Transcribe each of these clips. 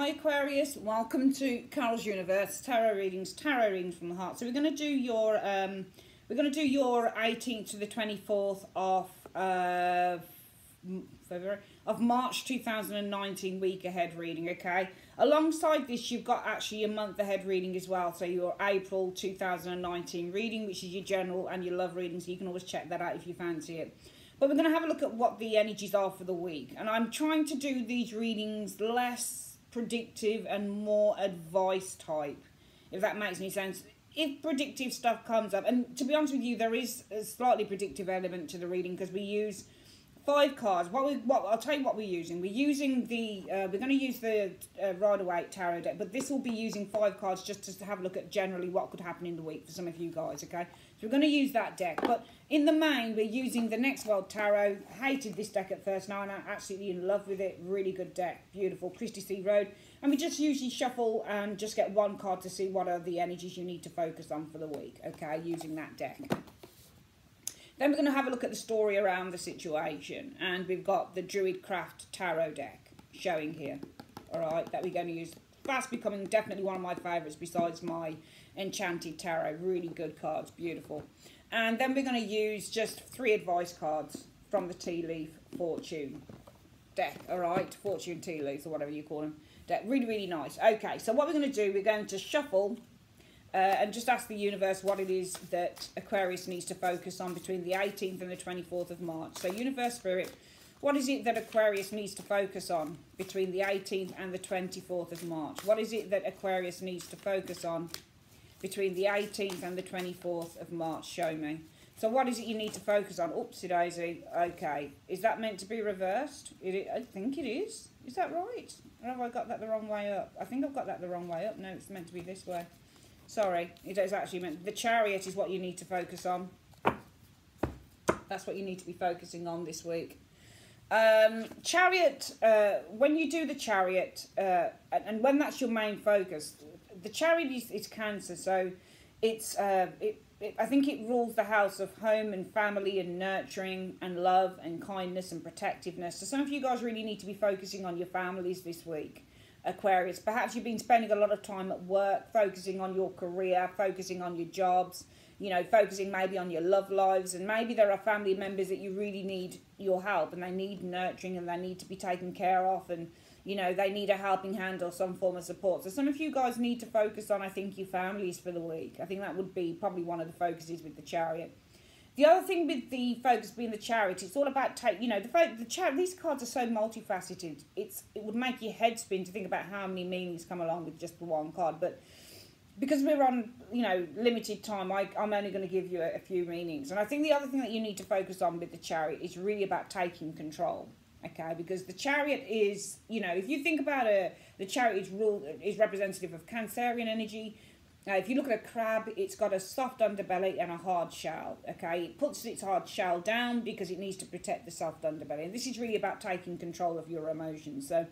Hi Aquarius, welcome to Carol's Universe Tarot readings from the heart. So we're going to do your 18th to the 24th of February of March 2019 week ahead reading. Okay, alongside this you've got actually a month ahead reading as well, so your April 2019 reading, which is your general and your love reading, so you can always check that out if you fancy it. But we're going to have a look at what the energies are for the week, and I'm trying to do these readings less predictive and more advice type, if that makes any sense. If predictive stuff comes up, and to be honest with you, there is a slightly predictive element to the reading because we use 5 cards. I'll tell you what we're using. We're using the we're going to use the Rider-Waite tarot deck, but this will be using 5 cards just to have a look at generally what could happen in the week for some of you guys. Okay, so we're going to use that deck, but in the main we're using the Next World Tarot. Hated this deck at first, now and I'm absolutely in love with it. Really good deck, beautiful. Christie C Road. And we just usually shuffle and just get 1 card to see what are the energies you need to focus on for the week. Okay, using that deck. Then we're going to have a look at the story around the situation, and we've got the Druidcraft Tarot deck showing here, alright, that we're going to use. Fast becoming definitely one of my favourites besides my Enchanted Tarot. Really good cards, beautiful. And then we're going to use just 3 advice cards from the Tea Leaf Fortune deck, alright, Fortune Tea Leaves or whatever you call them deck. Really, really nice. Okay, so what we're going to do, we're going to shuffle and just ask the universe what it is that Aquarius needs to focus on between the 18th and the 24th of March. So Universe Spirit, what is it that Aquarius needs to focus on between the 18th and the 24th of March? What is it that Aquarius needs to focus on between the 18th and the 24th of March? Show me. So what is it you need to focus on? Oopsie daisy. Okay. Is that meant to be reversed? I think it is. Is that right? Or have I got that the wrong way up? I think I've got that the wrong way up. No, it's meant to be this way. Sorry, it is actually meant. The Chariot is what you need to focus on. That's what you need to be focusing on this week. Chariot, when you do the Chariot, and when that's your main focus, the Chariot is Cancer, so it's I think it rules the house of home and family and nurturing and love and kindness and protectiveness. So some of you guys really need to be focusing on your families this week, Aquarius. Perhaps you've been spending a lot of time at work, focusing on your career, focusing on your jobs, you know, focusing maybe on your love lives, and maybe there are family members that you really need your help and they need nurturing and they need to be taken care of, and you know, they need a helping hand or some form of support. So some of you guys need to focus on, I think, your families for the week. I think that would be probably one of the focuses with the Chariot. The other thing with the focus being the Chariot, it's all about the Chariot. These cards are so multifaceted. It would make your head spin to think about how many meanings come along with just the 1 card. But because we're on, you know, limited time, I'm only going to give you a few meanings. And I think the other thing that you need to focus on with the Chariot is really about taking control. Okay, because the Chariot is, you know, if you think about the Chariot is representative of Cancerian energy. If you look at a crab, it's got a soft underbelly and a hard shell, okay? It puts its hard shell down because it needs to protect the soft underbelly. And this is really about taking control of your emotions. So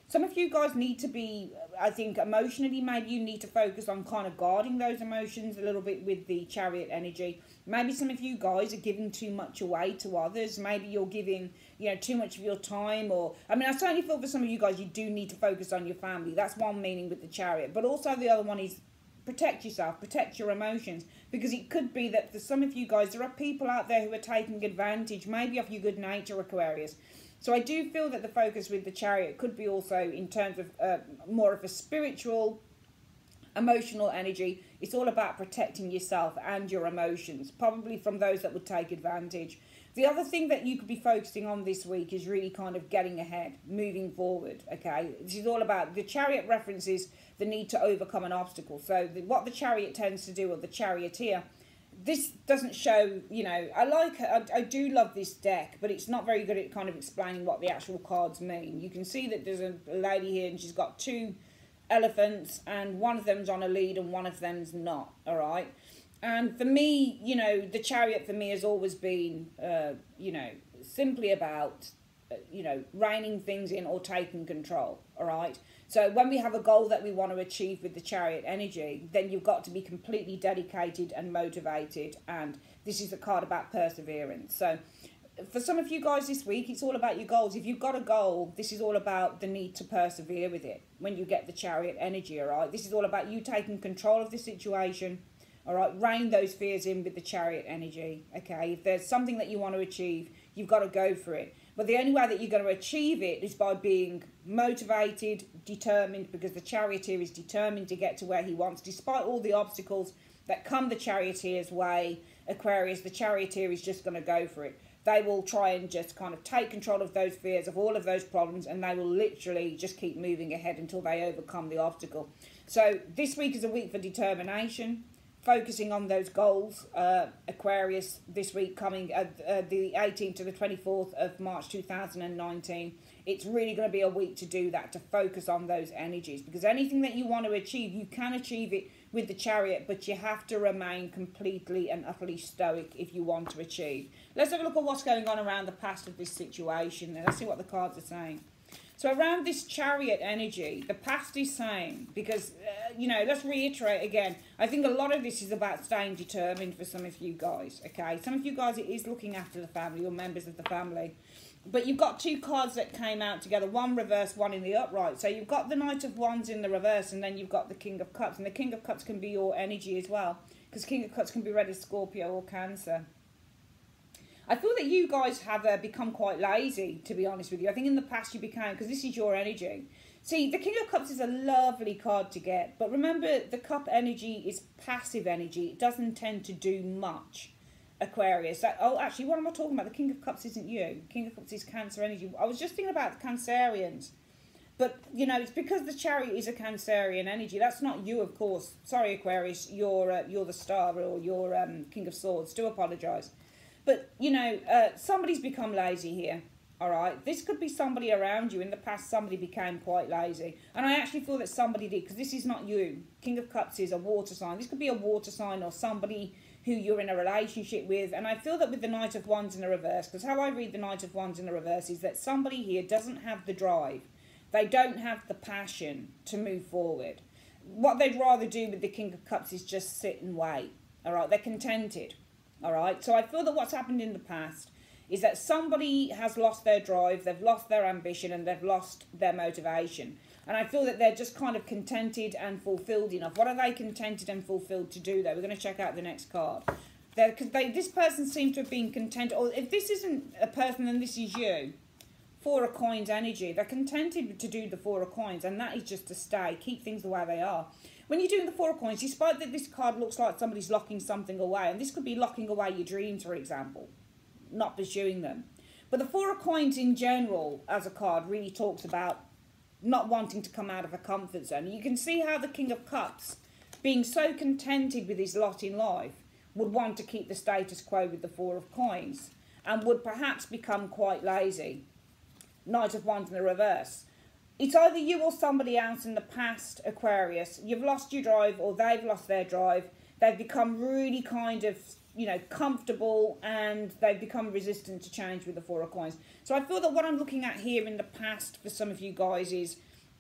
some of you guys need to be, I think, emotionally, maybe you need to focus on kind of guarding those emotions a little bit with the Chariot energy. Maybe some of you guys are giving too much away to others. Maybe you're giving, you know, too much of your time, or, I mean, I certainly feel for some of you guys, you do need to focus on your family. That's one meaning with the Chariot. But also the other one is protect yourself, protect your emotions, because it could be that for some of you guys, there are people out there who are taking advantage, maybe of your good nature, Aquarius. So I do feel that the focus with the Chariot could be also in terms of more of a spiritual, emotional energy. It's all about protecting yourself and your emotions, probably from those that would take advantage. The other thing that you could be focusing on this week is really kind of getting ahead, moving forward, okay? This is all about, the Chariot references the need to overcome an obstacle. So what the Chariot tends to do, or the Charioteer, this doesn't show, you know, I do love this deck, but it's not very good at kind of explaining what the actual cards mean. You can see that there's a lady here and she's got 2 elephants and one of them's on a lead and one of them's not, all right? And for me, you know, the Chariot for me has always been, you know, simply about, you know, reining things in or taking control, all right? So when we have a goal that we want to achieve with the Chariot energy, then you've got to be completely dedicated and motivated. And this is a card about perseverance. So for some of you guys this week, it's all about your goals. If you've got a goal, this is all about the need to persevere with it when you get the Chariot energy, all right? This is all about you taking control of the situation, all right? Rein those fears in with the Chariot energy, okay? If there's something that you want to achieve, you've got to go for it. But the only way that you're going to achieve it is by being motivated, determined, because the Charioteer is determined to get to where he wants. Despite all the obstacles that come the Charioteer's way, Aquarius, the Charioteer is just going to go for it. They will try and just kind of take control of those fears, of all of those problems, and they will literally just keep moving ahead until they overcome the obstacle. So this week is a week for determination, focusing on those goals. Aquarius, this week coming the 18th to the 24th of March 2019. It's really going to be a week to do that, to focus on those energies, because anything that you want to achieve, you can achieve it with the Chariot, but you have to remain completely and utterly stoic if you want to achieve. Let's have a look at what's going on around the past of this situation, and let's see what the cards are saying. So around this Chariot energy, the past is saying, because, you know, let's reiterate again, I think a lot of this is about staying determined for some of you guys, okay? Some of you guys, it is looking after the family or members of the family. But you've got two cards that came out together, one reverse, one in the upright. So you've got the Knight of Wands in the reverse, and then you've got the King of Cups. And the King of Cups can be your energy as well, because King of Cups can be read as Scorpio or Cancer. I feel that you guys have become quite lazy, to be honest with you. I think in the past you became, because this is your energy. See, the King of Cups is a lovely card to get. But remember, the Cup energy is passive energy. It doesn't tend to do much. Aquarius. Oh, actually, what am I talking about? The King of Cups isn't you. King of Cups is Cancer energy. I was just thinking about the Cancerians. But, you know, it's because the Chariot is a Cancerian energy. That's not you, of course. Sorry, Aquarius. You're the Star or you're King of Swords. Do apologise. But, you know, somebody's become lazy here. All right. This could be somebody around you. In the past, somebody became quite lazy. And I actually feel that somebody did, because this is not you. King of Cups is a water sign. This could be a water sign or somebody who you're in a relationship with. And I feel that with the Knight of Wands in the reverse, because how I read the Knight of Wands in the reverse is that somebody here doesn't have the drive. They don't have the passion to move forward. What they'd rather do with the King of Cups is just sit and wait. All right, they're contented. All right, so I feel that what's happened in the past is that somebody has lost their drive, they've lost their ambition, and they've lost their motivation. And I feel that they're just kind of contented and fulfilled enough. What are they contented and fulfilled to do, though? We're going to check out the next card. This person seems to have been content. Or if this isn't a person, then this is you. Four of Coins energy. They're contented to do the Four of Coins, and that is just to stay. Keep things the way they are. When you're doing the Four of Coins, despite that this card looks like somebody's locking something away, and this could be locking away your dreams, for example, not pursuing them. But the Four of Coins in general, as a card, really talks about not wanting to come out of a comfort zone. You can see how the King of Cups, being so contented with his lot in life, would want to keep the status quo with the Four of Coins and would perhaps become quite lazy. Knight of Wands in the reverse. It's either you or somebody else in the past, Aquarius. You've lost your drive or they've lost their drive. They've become really kind of, you know, comfortable, and they've become resistant to change with the Four of Coins. So I feel that what I'm looking at here in the past for some of you guys is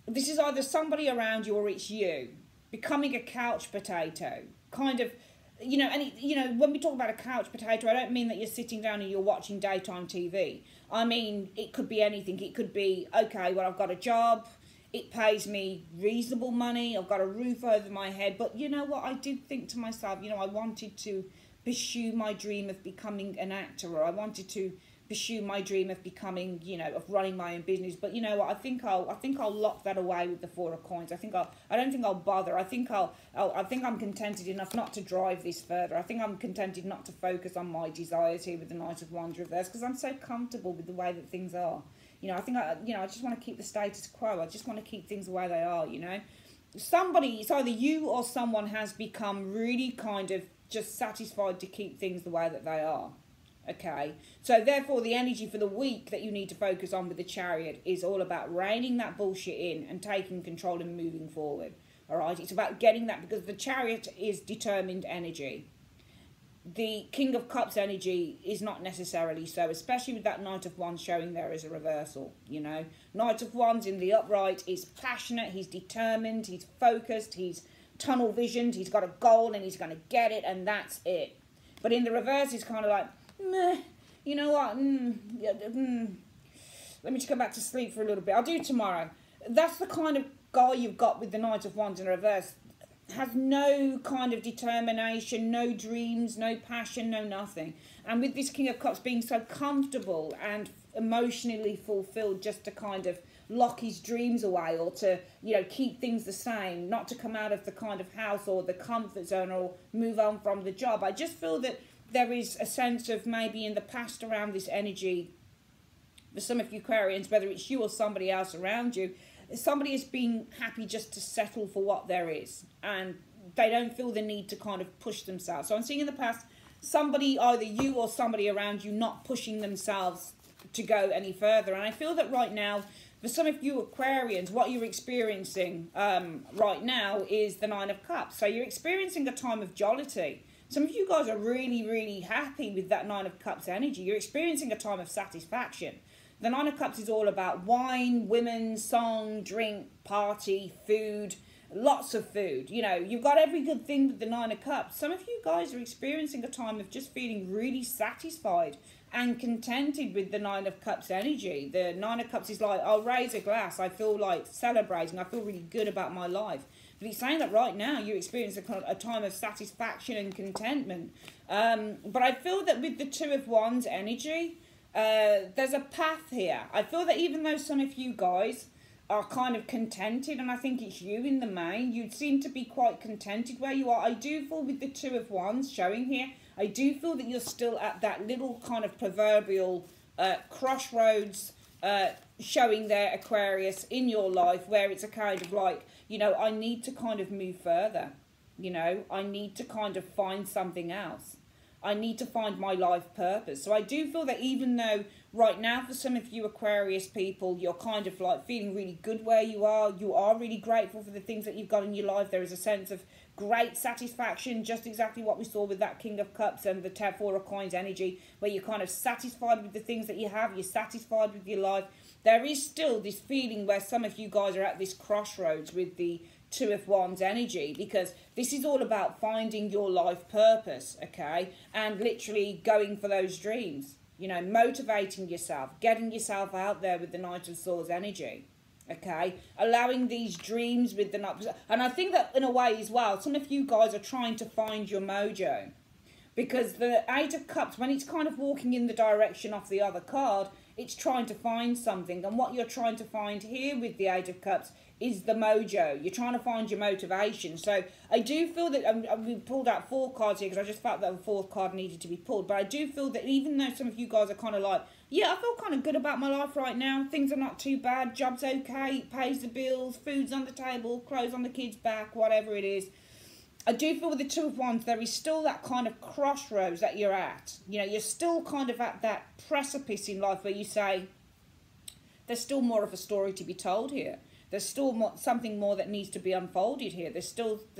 this is either somebody around you or it's you becoming a couch potato, kind of, you know. And you know, when we talk about a couch potato, I don't mean that you're sitting down and you're watching daytime TV. I mean, it could be anything. It could be, okay, well, I've got a job, it pays me reasonable money, I've got a roof over my head, but you know what, I did think to myself, you know, I wanted to pursue my dream of becoming an actor, or I wanted to pursue my dream of becoming, you know, of running my own business. But you know what, I think I'll lock that away with the Four of Coins. I don't think I'll bother. I think I'm contented enough not to drive this further. I think I'm contented not to focus on my desires here with the Knight of Wands reverse, because I'm so comfortable with the way that things are. You know, I just want to keep the status quo. I just want to keep things the way they are, you know. Somebody, it's either you or someone has become really kind of just satisfied to keep things the way that they are. Okay, so therefore the energy for the week that you need to focus on with the Chariot is all about reining that bullshit in and taking control and moving forward. All right, it's about getting that, because the Chariot is determined energy. The King of Cups energy is not necessarily so, especially with that Knight of Wands showing there as a reversal, you know. Knight of Wands in the upright is passionate, he's determined, he's focused, he's tunnel visioned, he's got a goal and he's going to get it, and that's it. But in the reverse, he's kind of like, meh, you know what, let me just go back to sleep for a little bit. I'll do it tomorrow. That's the kind of guy you've got with the Knight of Wands in reverse. Has no kind of determination, no dreams, no passion, no nothing. And with this King of Cups being so comfortable and emotionally fulfilled, just to kind of lock his dreams away, or to, you know, keep things the same, not to come out of the kind of house or the comfort zone or move on from the job. I just feel that there is a sense of maybe in the past around this energy for some of you Aquarians, whether it's you or somebody else around you, somebody has been happy just to settle for what there is, and they don't feel the need to kind of push themselves. So I'm seeing in the past somebody, either you or somebody around you, not pushing themselves to go any further. And I feel that right now, for some of you Aquarians, what you're experiencing right now is the Nine of Cups. So you're experiencing a time of jollity. Some of you guys are really, really happy with that Nine of Cups energy. You're experiencing a time of satisfaction. The Nine of Cups is all about wine, women, song, drink, party, food, lots of food. You know, you've got every good thing with the Nine of Cups. Some of you guys are experiencing a time of just feeling really satisfied and contented with the Nine of Cups energy. The Nine of Cups is like, I'll raise a glass, I feel like celebrating, I feel really good about my life. But he's saying that right now you're experiencing a time of satisfaction and contentment. But I feel that with the Two of Wands energy, there's a path here. I feel that even though some of you guys are kind of contented, and I think it's you in the main, you seem to be quite contented where you are. I do feel with the Two of Wands showing here, I do feel that you're still at that little kind of proverbial crossroads showing there, Aquarius, in your life, where it's a kind of like, you know, I need to kind of move further. You know, I need to kind of find something else. I need to find my life purpose. So I do feel that even though right now for some of you Aquarius people, you're kind of like feeling really good where you are really grateful for the things that you've got in your life. There is a sense of great satisfaction, just exactly what we saw with that King of Cups and the Four of Coins energy, where you're kind of satisfied with the things that you have, you're satisfied with your life. There is still this feeling where some of you guys are at this crossroads with the Two of Wands energy, because this is all about finding your life purpose, okay, and literally going for those dreams, you know, motivating yourself, getting yourself out there with the Knight of Swords energy, okay, allowing these dreams with the Knight. And I think that in a way as well, some of you guys are trying to find your mojo, because the Eight of Cups, when it's kind of walking in the direction of the other card, it's trying to find something. And what you're trying to find here with the Eight of Cups is the mojo. You're trying to find your motivation. So I do feel that we pulled out 4 cards here because I just felt that the 4th card needed to be pulled. But I do feel that even though some of you guys are kind of like, yeah, I feel kind of good about my life right now. Things are not too bad. Job's okay. Pays the bills. Food's on the table. Clothes on the kids' back. Whatever it is. I do feel with the Two of Wands, there is still that kind of crossroads that you're at. You know, you're still kind of at that precipice in life where you say, there's still more of a story to be told here. There's still something more that needs to be unfolded here. There's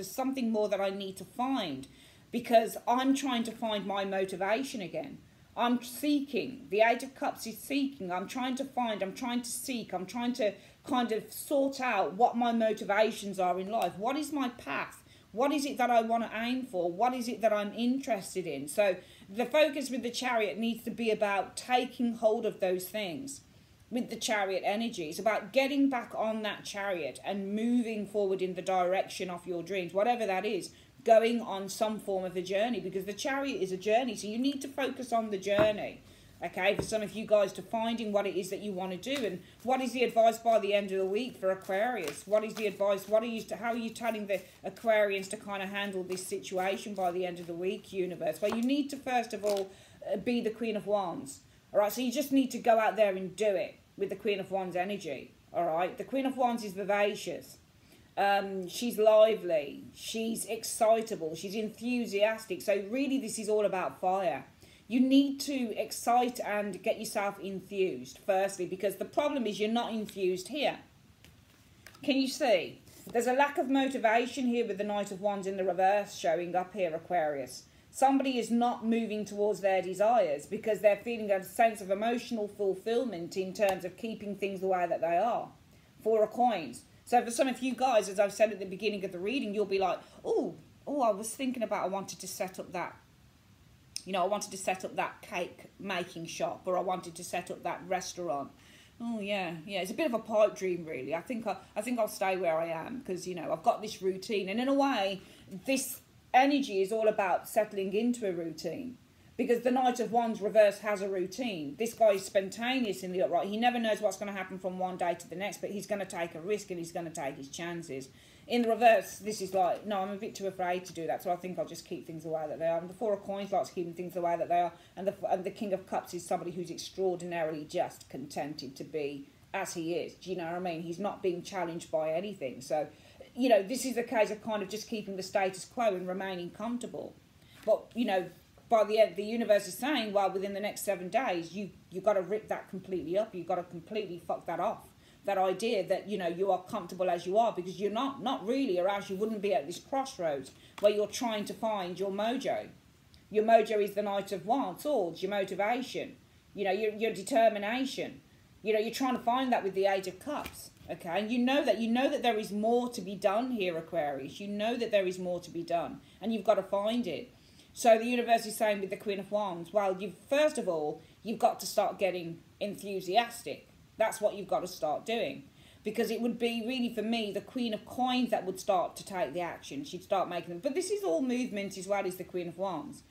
something more that I need to find, because I'm trying to find my motivation again. I'm seeking. The Eight of Cups is seeking. I'm trying to find. I'm trying to seek. I'm trying to kind of sort out what my motivations are in life. What is my path? What is it that I want to aim for? What is it that I'm interested in? So the focus with the Chariot needs to be about taking hold of those things. With the Chariot energy, it's about getting back on that chariot and moving forward in the direction of your dreams, whatever that is, going on some form of a journey, because the Chariot is a journey. So you need to focus on the journey, okay, for some of you guys, to finding what it is that you want to do. And what is the advice by the end of the week for Aquarius? What is the advice? How are you telling the Aquarians to kind of handle this situation by the end of the week, universe? Well, you need to first of all be the Queen of Wands. All right, so you just need to go out there and do it with the Queen of Wands energy. All right, the Queen of Wands is vivacious. She's lively. She's excitable. She's enthusiastic. So really, this is all about fire. You need to excite and get yourself enthused, firstly, because the problem is you're not enthused here. Can you see? There's a lack of motivation here with the Knight of Wands in the reverse showing up here, Aquarius. Somebody is not moving towards their desires because they're feeling a sense of emotional fulfillment in terms of keeping things the way that they are. 4 of Coins. So for some of you guys, as I've said at the beginning of the reading, you'll be like, oh, I was thinking about, I wanted to set up that You know, I wanted to set up that cake making shop, or I wanted to set up that restaurant. Oh yeah, yeah. It's a bit of a pipe dream, really. I think I'll stay where I am because, you know, I've got this routine, and in a way, this energy is all about settling into a routine. Because the Knight of Wands reverse has a routine. This guy is spontaneous in the upright. He never knows what's going to happen from one day to the next, but he's going to take a risk and he's going to take his chances. In the reverse, this is like, no, I'm a bit too afraid to do that, so I think I'll just keep things the way that they are. And the Four of Coins likes keeping things the way that they are, and the King of Cups is somebody who's extraordinarily just contented to be as he is. Do you know what I mean? He's not being challenged by anything. So, you know, this is a case of kind of just keeping the status quo and remaining comfortable. But, you know, by the end, the universe is saying, well, within the next 7 days, you've got to rip that completely up. You've got to completely fuck that off. That idea that, you know, you are comfortable as you are, because you're not really, or else you wouldn't be at this crossroads where you're trying to find your mojo. Your mojo is the Knight of Wands, swords, your motivation, you know, your determination. You know, you're trying to find that with the Eight of Cups, okay? And you know that there is more to be done here, Aquarius. You know that there is more to be done, and you've got to find it. So the universe is saying with the Queen of Wands, well, first of all, you've got to start getting enthusiastic. That's what you've got to start doing. Because it would be really, for me, the Queen of Coins that would start to take the action. She'd start making them. But this is all movement as well as the Queen of Wands.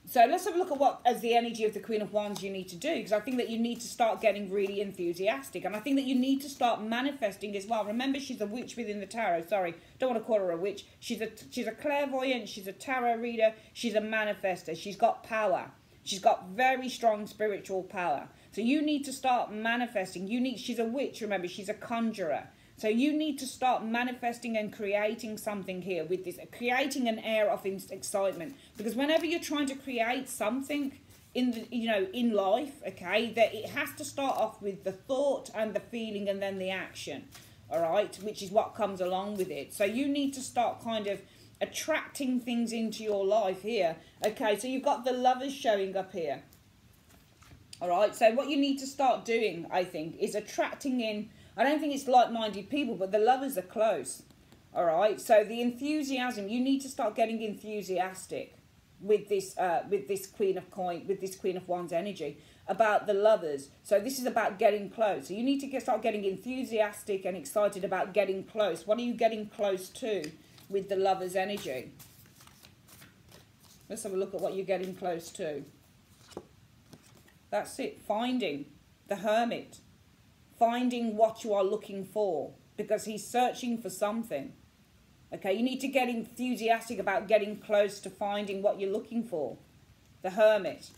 So let's have a look at what, as the energy of the Queen of Wands, you need to do. Because I think that you need to start getting really enthusiastic. And I think that you need to start manifesting as well. Remember, she's a witch within the tarot. Sorry, don't want to call her a witch. She's a clairvoyant. She's a tarot reader. She's a manifester. She's got power. She's got very strong spiritual power. So you need to start manifesting. She's a witch, remember. She's a conjurer. So you need to start manifesting and creating something here with this, creating an air of excitement. Because whenever you're trying to create something in life, okay, that it has to start off with the thought and the feeling and then the action, all right, which is what comes along with it. So you need to start kind of attracting things into your life here. Okay, so you've got the Lovers showing up here. All right, so what you need to start doing, I think, is attracting in, I don't think it's like-minded people, but the Lovers are close. All right, so the enthusiasm, you need to start getting enthusiastic with this Queen of Wands energy about the Lovers. So this is about getting close. So you need to start getting enthusiastic and excited about getting close. What are you getting close to with the Lovers energy? Let's have a look at what you're getting close to. That's it. Finding the Hermit. Finding what you are looking for. Because he's searching for something. Okay, you need to get enthusiastic about getting close to finding what you're looking for. The Hermit.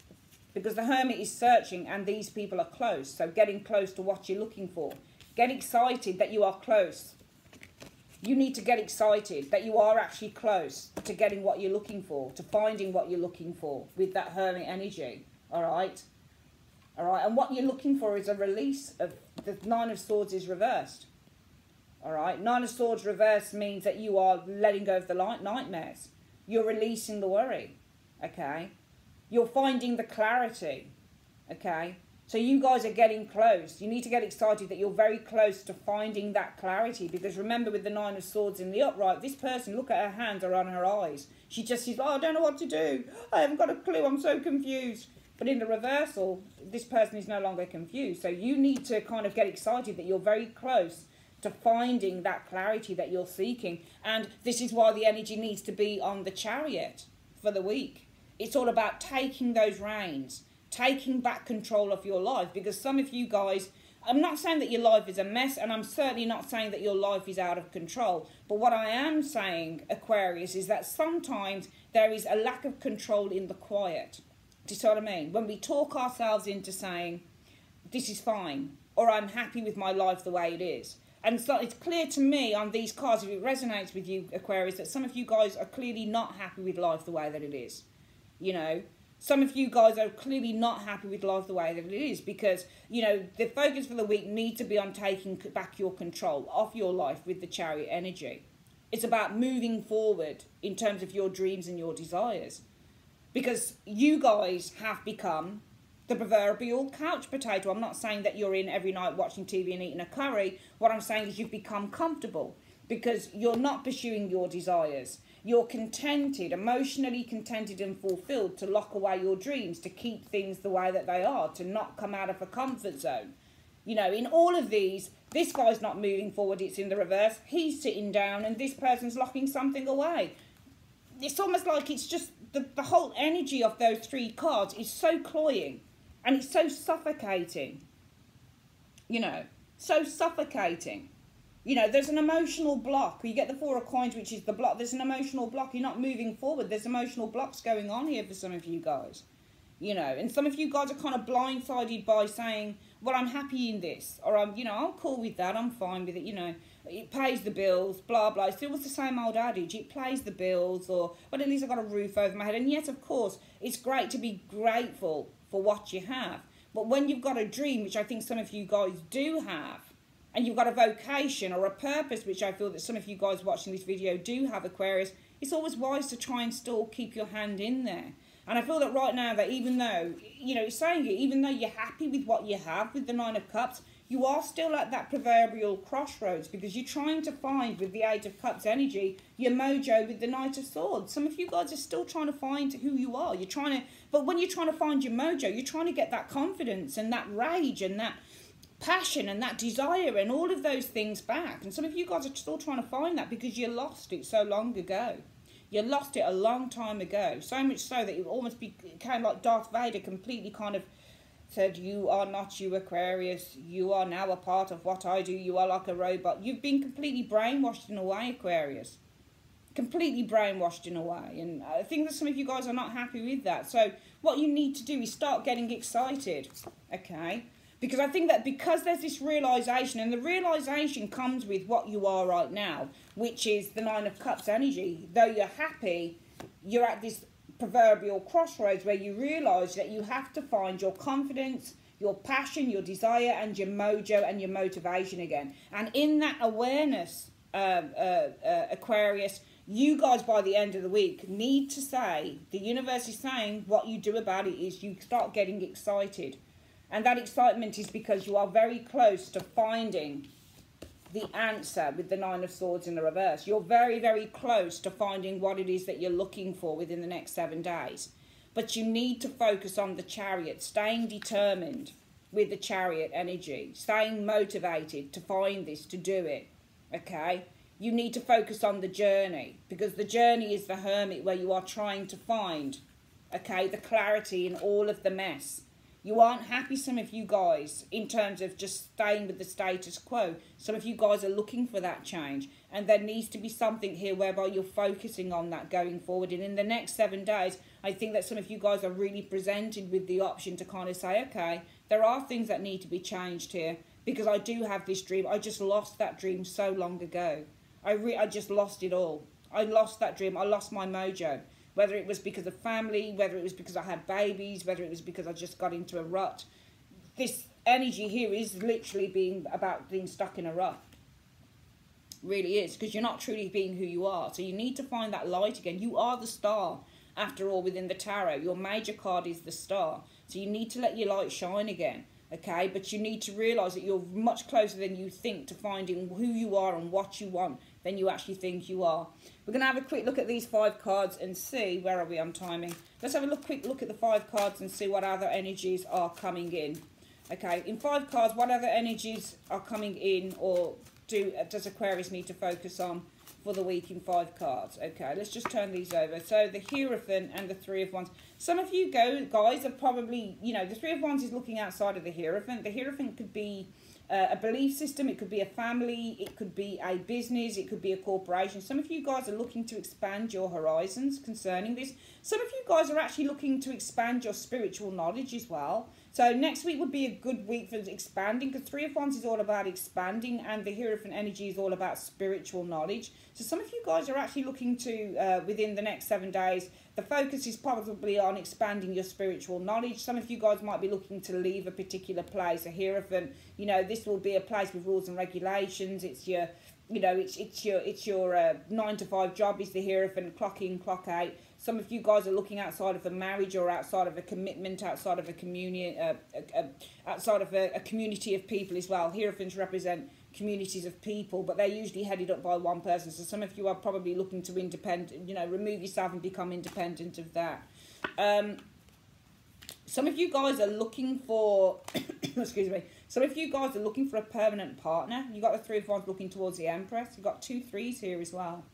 Because the Hermit is searching and these people are close. So getting close to what you're looking for. Get excited that you are close. You need to get excited that you are actually close to getting what you're looking for. To finding what you're looking for with that Hermit energy. Alright? Alright, and what you're looking for is a release of the Nine of Swords is reversed. Alright, Nine of Swords reversed means that you are letting go of the nightmares. You're releasing the worry. Okay? You're finding the clarity. Okay? So you guys are getting close. You need to get excited that you're very close to finding that clarity. Because remember, with the Nine of Swords in the upright, this person, look at her hands or on her eyes. She just says, oh, I don't know what to do. I haven't got a clue. I'm so confused. But in the reversal, this person is no longer confused. So you need to kind of get excited that you're very close to finding that clarity that you're seeking. And this is why the energy needs to be on the Chariot for the week. It's all about taking those reins, taking back control of your life. Because some of you guys, I'm not saying that your life is a mess, and I'm certainly not saying that your life is out of control. But what I am saying, Aquarius, is that sometimes there is a lack of control in the quiet. Do you see what I mean? When we talk ourselves into saying, this is fine, or I'm happy with my life the way it is. And so it's clear to me on these cards, if it resonates with you, Aquarius, that some of you guys are clearly not happy with life the way that it is. You know, some of you guys are clearly not happy with life the way that it is because, you know, the focus for the week needs to be on taking back your control of your life with the Chariot energy. It's about moving forward in terms of your dreams and your desires. Because you guys have become the proverbial couch potato. I'm not saying that you're in every night watching TV and eating a curry. What I'm saying is you've become comfortable. because you're not pursuing your desires. You're contented, emotionally contented and fulfilled to lock away your dreams, to keep things the way that they are, to not come out of a comfort zone. You know, in all of these, this guy's not moving forward, it's in the reverse. He's sitting down and this person's locking something away. It's almost like it's just the whole energy of those three cards is so cloying and it's so suffocating. You know, so suffocating. You know, there's an emotional block. You get the Four of Coins, which is the block. There's an emotional block. You're not moving forward. There's emotional blocks going on here for some of you guys. You know, and some of you guys are kind of blindsided by saying, well, I'm happy in this. Or, I'm cool with that. I'm fine with it. You know, it pays the bills, blah, blah. It still was the same old adage. It pays the bills, or, but at least I've got a roof over my head. And yes, of course, it's great to be grateful for what you have. But when you've got a dream, which I think some of you guys do have, and you've got a vocation or a purpose, which I feel that some of you guys watching this video do have, Aquarius, it's always wise to try and still keep your hand in there. And I feel that right now that even though, you know, it's saying it, even though you're happy with what you have with the Nine of Cups, you are still at that proverbial crossroads, because you're trying to find, with the Eight of Cups energy, your mojo with the Knight of Swords. Some of you guys are still trying to find who you are. You're trying to, but when you're trying to find your mojo, you're trying to get that confidence and that rage and that passion and that desire and all of those things back. And some of you guys are still trying to find that because you lost it so long ago. You lost it a long time ago. So much so that it almost became like Darth Vader completely kind of said, you are not you, Aquarius. You are now a part of what I do. You are like a robot. You've been completely brainwashed in a way, Aquarius. Completely brainwashed in a way. And I think that some of you guys are not happy with that. So what you need to do is start getting excited, okay? Because I think that because there's this realisation, and the realisation comes with what you are right now, which is the Nine of Cups energy. Though you're happy, you're at this proverbial crossroads where you realise that you have to find your confidence, your passion, your desire, and your mojo and your motivation again. And in that awareness, Aquarius, you guys by the end of the week need to say, the universe is saying what you do about it is you start getting excited. And that excitement is because you are very close to finding the answer with the Nine of Swords in the reverse. You're very, very close to finding what it is that you're looking for within the next 7 days. But you need to focus on the Chariot, staying determined with the Chariot energy, staying motivated to find this, to do it, okay? You need to focus on the journey, because the journey is the Hermit, where you are trying to find, okay, the clarity in all of the mess. You aren't happy, some of you guys, in terms of just staying with the status quo. Some of you guys are looking for that change. And there needs to be something here whereby you're focusing on that going forward. And in the next 7 days, I think that some of you guys are really presented with the option to kind of say, okay, there are things that need to be changed here. Because I do have this dream. I just lost that dream so long ago. I just lost it all. I lost that dream. I lost my mojo. Whether it was because of family, whether it was because I had babies, whether it was because I just got into a rut. This energy here is literally about being stuck in a rut. Really is, because you're not truly being who you are. So you need to find that light again. You are the star, after all, within the tarot. Your major card is the star. So you need to let your light shine again, okay? But you need to realise that you're much closer than you think to finding who you are and what you want than you actually think you are. We're going to have a quick look at these 5 cards and see, where are we on timing? Let's have a quick look at the 5 cards and see what other energies are coming in. Okay, in 5 cards, what other energies are coming in, or does Aquarius need to focus on for the week in 5 cards? Okay, let's just turn these over. So the Hierophant and the Three of Wands. Some of you guys are probably, you know, the Three of Wands is looking outside of the Hierophant. The Hierophant could be a belief system, it could be a family, it could be a business, it could be a corporation. Some of you guys are looking to expand your horizons concerning this. Some of you guys are actually looking to expand your spiritual knowledge as well. So next week would be a good week for expanding, because Three of Wands is all about expanding and the Hierophant energy is all about spiritual knowledge. So some of you guys are actually looking to, within the next 7 days, the focus is probably on expanding your spiritual knowledge. Some of you guys might be looking to leave a particular place. A Hierophant, you know, this will be a place with rules and regulations. It's your, you know, it's your 9 to 5 job is the Hierophant, clock in, clock out. Some of you guys are looking outside of a marriage or outside of a commitment, outside of a community, outside of a community of people as well. Hierophants represent communities of people, but they're usually headed up by one person. So some of you are probably looking to remove yourself and become independent of that. Some of you guys are looking for, excuse me, some of you guys are looking for a permanent partner. You've got the Three of Wands looking towards the Empress. You've got 2 3s here as well.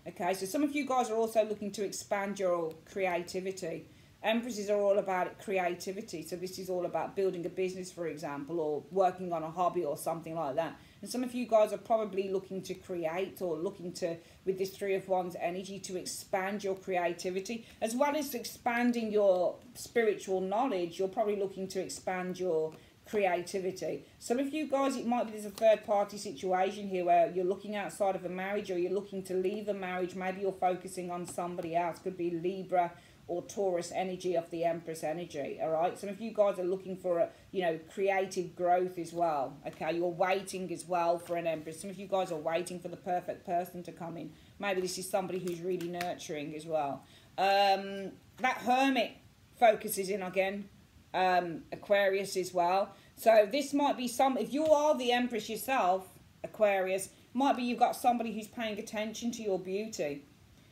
Okay, so some of you guys are also looking to expand your creativity. Empresses are all about creativity. So this is all about building a business, for example, or working on a hobby or something like that. And some of you guys are probably looking to create, or looking to, with this Three of Wands energy, to expand your creativity. As well as expanding your spiritual knowledge, you're probably looking to expand your creativity. Some of you guys, it might be there's a third party situation here where you're looking outside of a marriage, or you're looking to leave a marriage. Maybe you're focusing on somebody else. Could be Libra or Taurus energy of the Empress energy. All right, some of you guys are looking for a, you know, creative growth as well. Okay, you're waiting as well for an Empress. Some of you guys are waiting for the perfect person to come in. Maybe this is somebody who's really nurturing as well. That Hermit focuses in again, Aquarius as well. So this might be if you are the Empress yourself, Aquarius, might be you've got somebody who's paying attention to your beauty.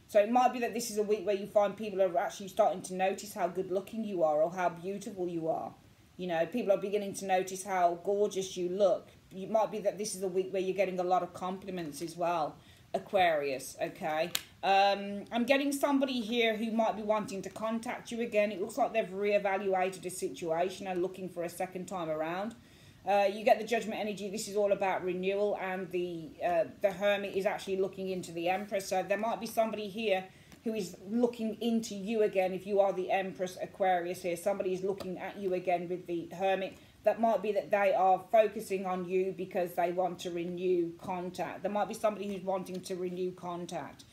So it might be that this is a week where you find people are actually starting to notice how good looking you are, or how beautiful you are. You know, people are beginning to notice how gorgeous you look. It might be that this is a week where you're getting a lot of compliments as well, Aquarius, okay? I'm getting somebody here who might be wanting to contact you again. It looks like they've reevaluated a situation and looking for a second time around. You get the Judgment energy. This is all about renewal, and the Hermit is actually looking into the Empress. So there might be somebody here who is looking into you again. If you are the Empress Aquarius here, somebody is looking at you again with the Hermit. That might be that they are focusing on you because they want to renew contact. There might be somebody who's wanting to renew contact.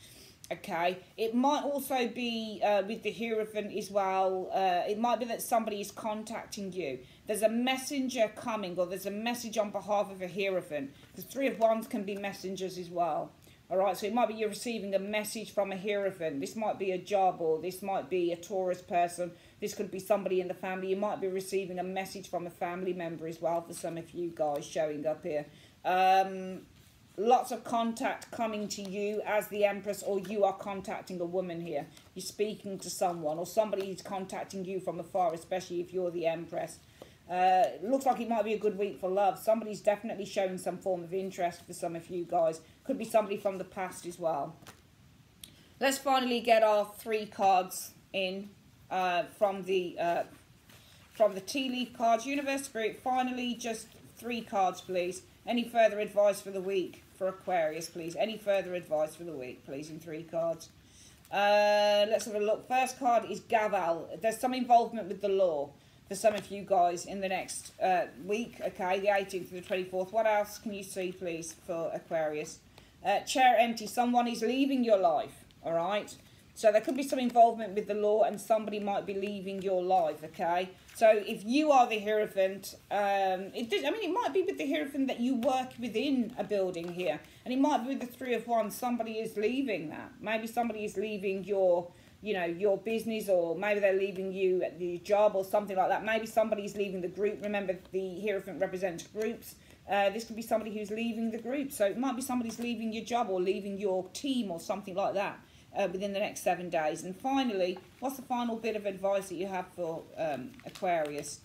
Okay, it might also be with the Hierophant as well. It might be that somebody is contacting you. There's a messenger coming, or there's a message on behalf of a Hierophant. The Three of Wands can be messengers as well. All right, so it might be you're receiving a message from a Hierophant. This might be a job, or this might be a Taurus person. This could be somebody in the family. You might be receiving a message from a family member as well, for some of you guys showing up here. Lots of contact coming to you as the Empress, or you are contacting a woman here. You're speaking to someone, or somebody is contacting you from afar, especially if you're the Empress. Looks like it might be a good week for love. Somebody's definitely showing some form of interest for some of you guys. Could be somebody from the past as well. Let's finally get our 3 cards in from the tea leaf cards. Universe, Spirit, finally just 3 cards, please. Any further advice for the week for Aquarius, please? Any further advice for the week, please, in 3 cards? Let's have a look. First card is Gaval. There's some involvement with the law for some of you guys in the next week, okay, the 18th to the 24th. What else can you see, please, for Aquarius? Chair empty. Someone is leaving your life, all right? So there could be some involvement with the law, and somebody might be leaving your life, okay? So if you are the Hierophant, it might be with the Hierophant that you work within a building here. And it might be with the Three of Wands, somebody is leaving that. Maybe somebody is leaving your, you know, your business, or maybe they're leaving you at the job or something like that. Maybe somebody is leaving the group. Remember, the Hierophant represents groups. This could be somebody who's leaving the group. So it might be somebody's leaving your job or leaving your team or something like that. Within the next 7 days. And finally, what's the final bit of advice that you have for Aquarius?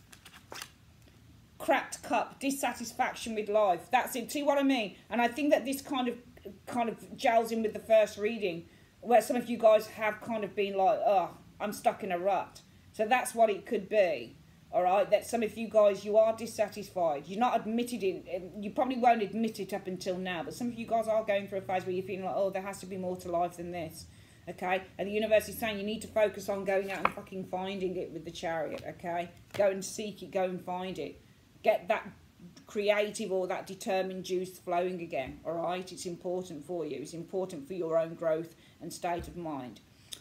Cracked cup, dissatisfaction with life. That's it. See what I mean? And I think that this kind of gels in with the first reading, where some of you guys have kind of been like, oh, I'm stuck in a rut. So that's what it could be. All right, that some of you guys, you are dissatisfied. You're not admitted it. You probably won't admit it up until now, but some of you guys are going through a phase where you're feeling like, oh, there has to be more to life than this. Okay, and the universe is saying you need to focus on going out and fucking finding it with the Chariot. Okay, go and seek it, go and find it, get that creative or that determined juice flowing again. All right, it's important for you. It's important for your own growth and state of mind.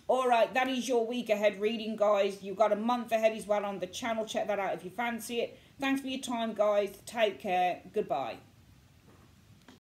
All right, that is your week ahead reading, guys. You've got a month ahead as well on the channel. Check that out if you fancy it. Thanks for your time, guys. Take care. Goodbye.